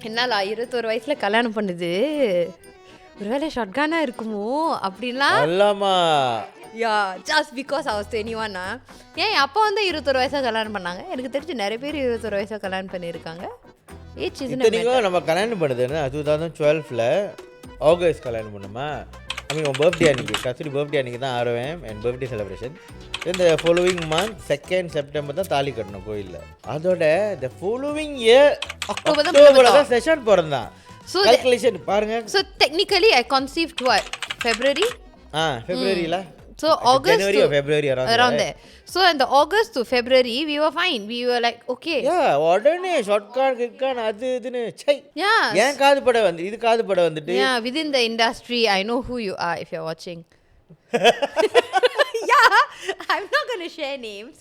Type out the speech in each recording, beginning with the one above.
என்னால 21 வயசுல கல்யாணம் பண்ணுது, ஒருவேளை ஷார்ட்கானா இருக்குமோ அப்படின்லாம். Allama yeah just because I was 21. ஏன் அப்போ வந்து 21 வயசா கல்யாணம் பண்ணாங்க. எனக்கு தெரிஞ்சு நிறைய பேர் 21 வயசா கல்யாணம் பண்ணியிருக்காங்க. ஏஜ் இஸ்ன்ட் இத்தனைக்கும் நம்ம கல்யாணம் பண்ணுதுன்னு 2012 ஆகஸ்ட் கல்யாணம் பண்ணுமா. ஐ மீன் உன் பர்த்டே அன்றைக்கி, கஸ்தூரி பர்த்டே அன்றைக்கி தான் ஆரவேன் என் பர்த்டே செலிப்ரேஷன். இந்த ஃபாலோவிங் மந்த் 2 செப்டம்பர் தான் தாலி கட்டணும் கோயிலில். அதோட இந்த ஃபாலோவிங் இயர் அக்டோபரில் தான் செஷன் பிறந்தான். So கால்குலேஷன் பாருங்க. So technically I conceived what? February? ஃபெப்ரவரியில். So August January or February around there. So in the August to February we were fine. We were like okay. உடனே ஷார்ட்கான் கிட்கான் அது இதுன்னு சை. Yeah. ஏன் காது பட வந்து இது காது பட வந்துட்டு. Yeah, within the industry I know who you are if you're watching. Yeah, I'm not going to share names.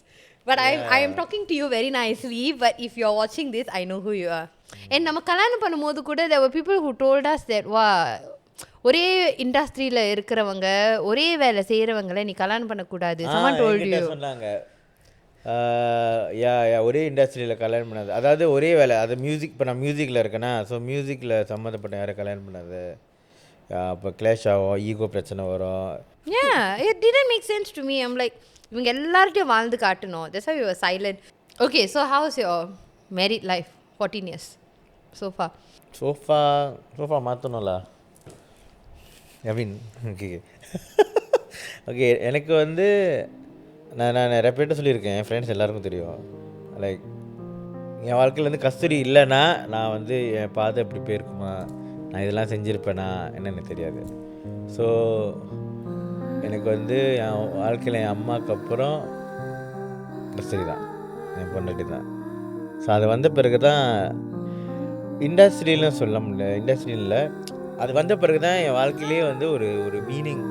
But I am talking to you very nicely. But if you're watching this, I know who you are. And நம்ம கல்யாணம் பண்ணும்போது கூட there were people who told us that ஒரே இண்டஸ்ட்ரியில் இருக்கிறவங்க ஒரே வேலை செய்கிறவங்களை நீ கல்யாணம் பண்ணக்கூடாது. someone told you. சொன்னாங்க ஒரே இண்டஸ்ட்ரியில் கல்யாணம் பண்ணாது, அதாவது ஒரே வேலை, அது மியூசிக். இப்போ நான் மியூசிக்கில் இருக்கேன்னா, ஸோ மியூசிக்கில் சம்மந்தப்பட்ட யாரும் கல்யாணம் பண்ணாது. அப்போ கிளாஷ் ஆகும், ஈகோ பிரச்சனை வரும். Yeah, it didn't make sense to me. I'm like, இவங்க எல்லார்ட்டையும் வாழ்ந்து காட்டணும். That's why we were silent. Okay, so how's your married life? 14 years so far. Sofa மாற்றணும்ல. I mean okay எனக்கு வந்து நான் நிறைய பேர்ட்ட சொல்லியிருக்கேன், என் ஃப்ரெண்ட்ஸ் எல்லாருக்கும் தெரியும். லைக் என் வாழ்க்கையில் வந்து கஸ்தூரி இல்லைன்னா நான் வந்து என் பாதை எப்படி போயிருக்குமா, நான் இதெல்லாம் செஞ்சுருப்பேனா என்னென்னு தெரியாது. ஸோ எனக்கு வந்து என் வாழ்க்கையில் என் அம்மாவுக்கு அப்புறம் கஸ்தூரி தான், என் பொண்டாட்டி தான். ஸோ அது வந்த பிறகு தான் இண்டஸ்ட்ரியிலும் சொல்ல முடியல, இண்டஸ்ட்ரியில் அது வந்த பிறகு தான் என் வாழ்க்கையிலே வந்து ஒரு மீனிங்.